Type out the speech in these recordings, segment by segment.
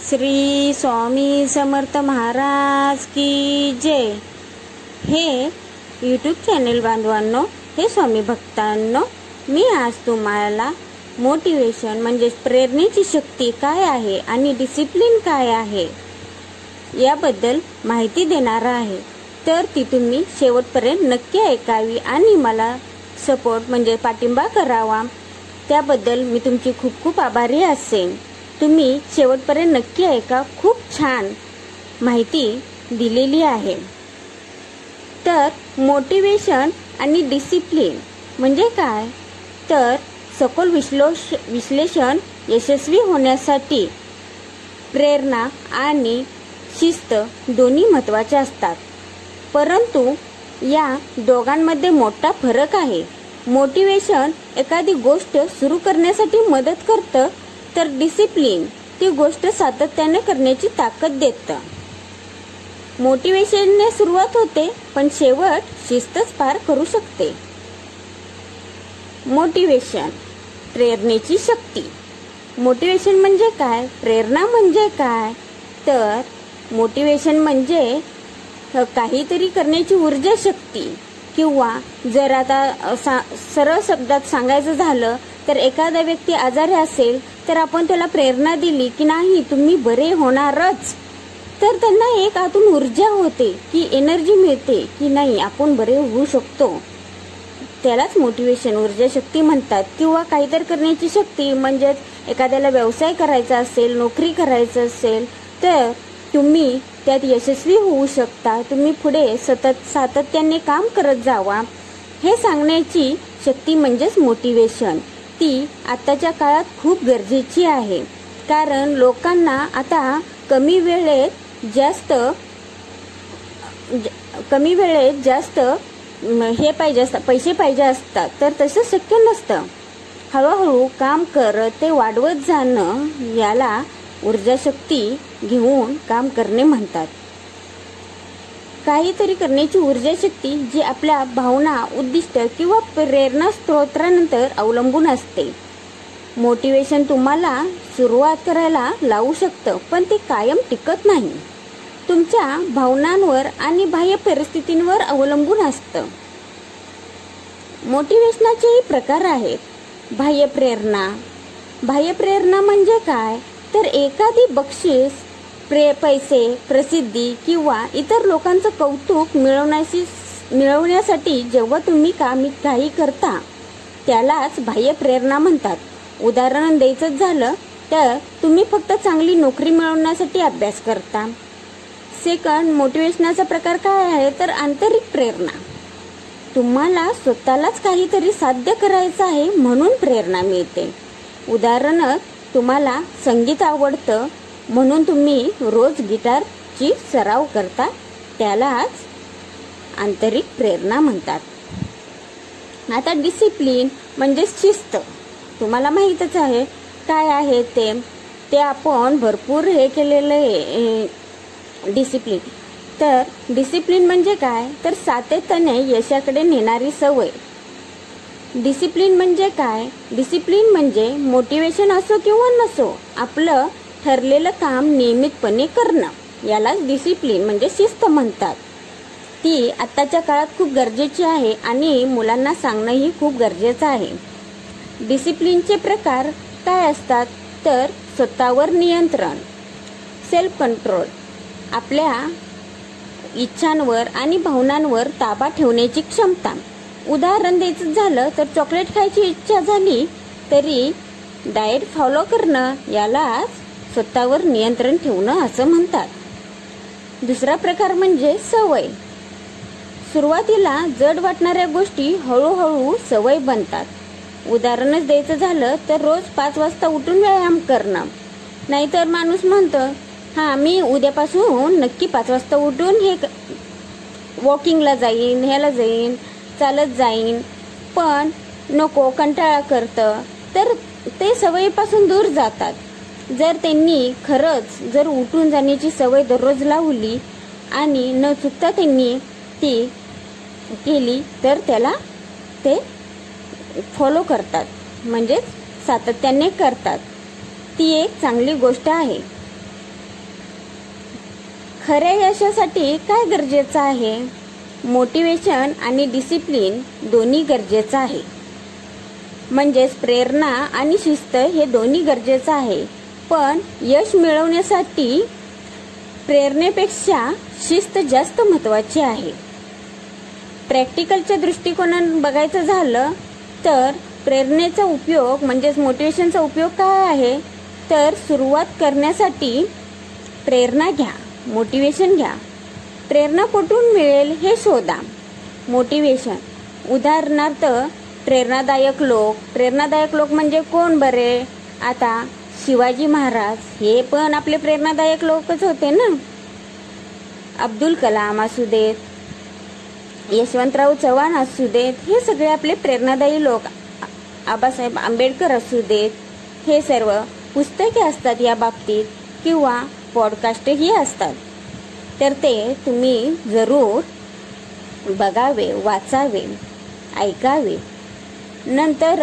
श्री स्वामी समर्थ महाराज की जय। हे YouTube channel बांधवांनो, हे स्वामी भक्तांनो, मी आज तुम्हाला मोटिवेशन म्हणजे प्रेरणेची शक्ती काय आहे आणि डिसिप्लिन काय आहे याबद्दल माहिती देणार आहे। तर ती तुम्ही शेवटपर्यंत नक्की ऐकावी आणि मला सपोर्ट म्हणजे पाठिंबा करावा, त्याबद्दल मी तुमची खूप खूप आभारी असेन। तुम्ही शेवटपर्यंत नक्की ऐका, खूप छान माहिती दिलेली आहे। तर मोटिवेशन आणि डिसिप्लिन म्हणजे काय, तर सखोल विश्लेषण यशस्वी होण्यासाठी प्रेरणा आणि शिस्त दोन्ही महत्त्वाचे असतात, परंतु या दोघांमध्ये मोठा फरक आहे। मोटिवेशन एखादी गोष्ट सुरू करण्यासाठी मदत करतं, तर डिसिप्लिन ती गोष्ट सातत्याने करण्याची ताकद देतं। मोटिवेशनने सुरुवात होते, पण शेवट शिस्तच पार करू शकते। मोटिवेशन, प्रेरणेची शक्ती। मोटिवेशन म्हणजे काय, प्रेरणा म्हणजे काय, तर मोटिवेशन म्हणजे काहीतरी करण्याची ऊर्जा शक्ती, किंवा जर आता सरळ शब्दात सांगायचं झालं तर एखादा व्यक्ती आजारी असेल तर आपण त्याला प्रेरणा दिली की नाही तुम्ही बरे होणारच, तर त्यांना एक आतून ऊर्जा होते की एनर्जी मिळते की नाही आपण बरे होऊ शकतो, त्यालाच मोटिवेशन ऊर्जा शक्ती म्हणतात। किंवा काहीतरी करण्याची शक्ती म्हणजे एखाद्याला व्यवसाय करायचा असेल, नोकरी करायचं असेल तर तुम्ही त्यात यशस्वी होऊ शकता, तुम्ही पुढे सातत्याने काम करत जावा, हे सांगण्याची शक्ती म्हणजेच मोटिवेशन। ती आताच्या काळात खूप गरजेची आहे, कारण लोकांना आता कमी वेळेत जास्त हे पाहिजे असतात, पैसे पाहिजे असतात, तर तसं शक्य नसतं। हळूहळू काम करत ते वाढवत जाणं याला ऊर्जा शक्ती घेऊन काम करणे म्हणतात। काहीतरी करण्याची ऊर्जा शक्ती जी आपल्या भावना, उद्दिष्ट किंवा प्रेरणा स्त्रोतांवर अवलंबून असते। मोटिवेशन तुम्हाला सुरुवात करायला लावू शकतं, पण ते कायम टिकत नाही, तुमच्या भावनांवर आणि बाह्य परिस्थितींवर अवलंबून असतं। मोटिवेशनाचेही प्रकार आहेत। बाह्य प्रेरणा। बाह्य प्रेरणा म्हणजे काय, तर एखादी बक्षीस, पैसे, प्रसिद्धी किंवा इतर लोकांचं कौतुक मिळवण्यासाठी जेव्हा तुम्ही काही करता त्यालाच बाह्य प्रेरणा म्हणतात। उदाहरण द्यायचं झालं तर तुम्ही फक्त चांगली नोकरी मिळवण्यासाठी अभ्यास करता। सेकंड मोटिवेशनाचा प्रकार काय आहे, तर आंतरिक प्रेरणा। तुम्हाला स्वतःलाच काहीतरी साध्य करायचं आहे म्हणून प्रेरणा मिळते। उदाहरण, तुम्हाला संगीत आवडतं म्हणून तुम्ही रोज गिटारची सराव करता, त्यालाच आंतरिक प्रेरणा म्हणतात। आता डिसिप्लिन म्हणजे शिस्त। तुम्हाला माहीतच आहे काय आहे ते आपण भरपूर हे केलेलं आहे डिसिप्लिन। तर डिसिप्लिन म्हणजे काय, तर सातत्याने यशाकडे नेणारी सवय। डिसिप्लिन म्हणजे काय, डिसिप्लिन म्हणजे मोटिवेशन असो किंवा नसो आपलं ठरलेलं काम नियमितपणे करणं, यालाच डिसिप्लिन म्हणजे शिस्त म्हणतात। ती आत्ताच्या काळात खूप गरजेची आहे आणि मुलांना सांगणंही खूप गरजेचं आहे। डिसिप्लिनचे प्रकार काय असतात, तर स्वतःवर नियंत्रण, सेल्फ कंट्रोल, आपल्या इच्छांवर आणि भावनांवर ताबा ठेवण्याची क्षमता। उदाहरण द्यायचं झालं तर चॉकलेट खायची इच्छा झाली तरी डाएट फॉलो करणं, यालाच स्वतःवर नियंत्रण ठेवणं असं म्हणतात। दुसरा प्रकार म्हणजे सवय। सुरुवातीला जड वाटणाऱ्या गोष्टी हळूहळू सवय बनतात। उदाहरणच द्यायचं झालं तर रोज 5 वाजता उठून व्यायाम करणं। नाहीतर माणूस म्हणतं मी उद्यापासून नक्की 5 वाजता उठून हे वॉकिंगला जाईन, ह्याला जाईन, चालत जाईन, पण नको, कंटाळा करतं, तर ते सवयीपासून दूर जातात। जर त्यांनी खरंच जर उठून जाण्याची सवय दररोज लावली आणि न चुकता त्यांनी ती केली तर त्याला ते फॉलो करतात, म्हणजेच सातत्याने करतात, ती एक चांगली गोष्ट आहे। खऱ्या यशासाठी काय गरजेचं आहे? मोटिवेशन आणि डिसिप्लिन दोन्ही गरजेचं आहे. म्हणजेच प्रेरणा आणि शिस्त हे दोन्ही गरजेचं आहे. पण यश मिळवण्यासाठी प्रेरणेपेक्षा शिस्त जास्त महत्त्वाची आहे. प्रॅक्टिकलच्या दृष्टिकोनातून बघायचं झालं तर प्रेरणेचा उपयोग म्हणजेच मोटिवेशनचा उपयोग काय आहे? तर सुरुवात करण्यासाठी प्रेरणा घ्या, मोटिवेशन घ्या. प्रेरणा कुठून मिळेल हे शोधा. मोटिवेशन उदाहरणार्थ प्रेरणादायक लोक म्हणजे कोण बरे? आता शिवाजी महाराज हे पण आपले प्रेरणादायक लोकच होते ना. अब्दुल कलाम असू देत, यशवंतराव चव्हाण असू देत, हे सगळे आपले प्रेरणादायी लोक. बाबासाहेब आंबेडकर असू देत, हे सर्व पुस्तके असतात या बाबतीत किंवा पॉडकास्टही असतात. तर ते तुम्ही जरूर बघावे, वाचावे, ऐकावे. नंतर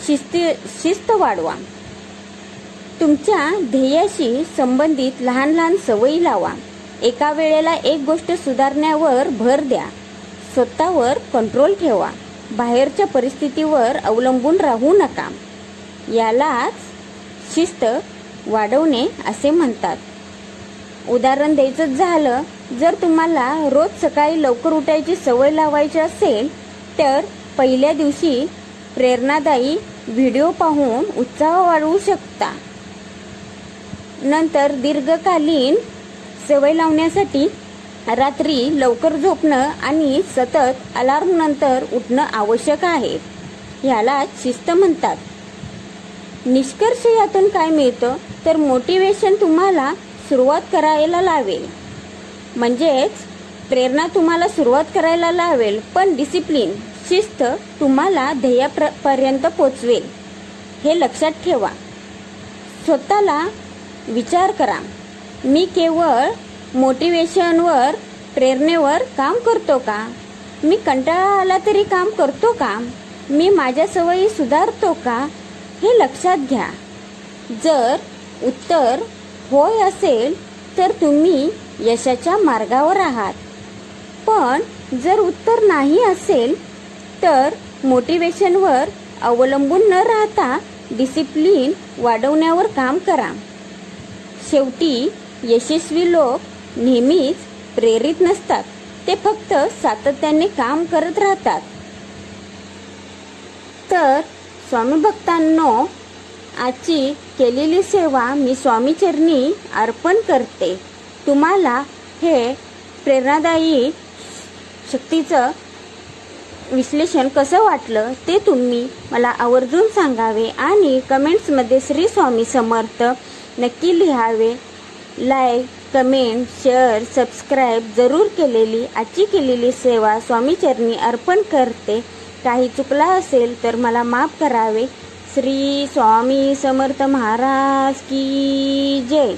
शिस्त वाढवा. तुमच्या ध्येयाशी संबंधित लहान लहान सवयी लावा. एका वेळेला एक गोष्ट सुधारण्यावर भर द्या. स्वतःवर कंट्रोल ठेवा. बाहेरच्या परिस्थितीवर अवलंबून राहू नका. यालाच शिस्त वाढवणे असे म्हणतात. उदाहरण द्यायचं झालं, जर तुम्हाला रोज सकाळी लवकर उठायची सवय लावायची असेल तर पहिल्या दिवशी प्रेरणादायी व्हिडिओ पाहून उत्साह वाढवू शकता. नंतर दीर्घकालीन सवय लावण्यासाठी रात्री लवकर झोपणं आणि सतत अलार्म नंतर उठणं आवश्यक आहे. ह्याला शिस्त म्हणतात. निष्कर्ष यातून काय मिळतं तर मोटिवेशन तुम्हाला सुरुवात करायला लावेल, म्हणजेच प्रेरणा तुम्हाला सुरुवात करायला लावेल, पण डिसिप्लिन शिस्त तुम्हाला ध्येयापर्यंत पोचवेल. हे लक्षात ठेवा. स्वतःला विचार करा, मी केवळ मोटिवेशनवर प्रेरणेवर काम करतो का? मी कंटाळा आला तरी काम करतो का? मी माझ्या सवयी सुधारतो का? हे लक्षात घ्या. जर उत्तर होय असेल तर तुम्ही यशाच्या मार्गावर आहात. पण जर उत्तर नाही असेल तर मोटिवेशनवर अवलंबून न राहता डिसिप्लिन वाढवण्यावर काम करा. शेवटी यशस्वी लोक नेहमीच प्रेरित नसतात, ते फक्त सातत्याने काम करत राहतात. तर स्वामी भक्तांनो, आजची केलेली सेवा मी स्वामी चरणी अर्पण करते. तुम्हाला हे प्रेरणादायी शक्तीचं विश्लेषण कसं वाटलं ते तुम्ही मला आवर्जून सांगावे आणि कमेंट्समध्ये श्री स्वामी समर्थ नक्की लिहावे. लाईक, कमेंट, शेअर, सबस्क्राईब जरूर केलेली आजची केलेली सेवा स्वामी चरणी अर्पण करते. काही चुकला असेल तर मला माफ करावे. श्री स्वामी समर्थ महाराज की जय.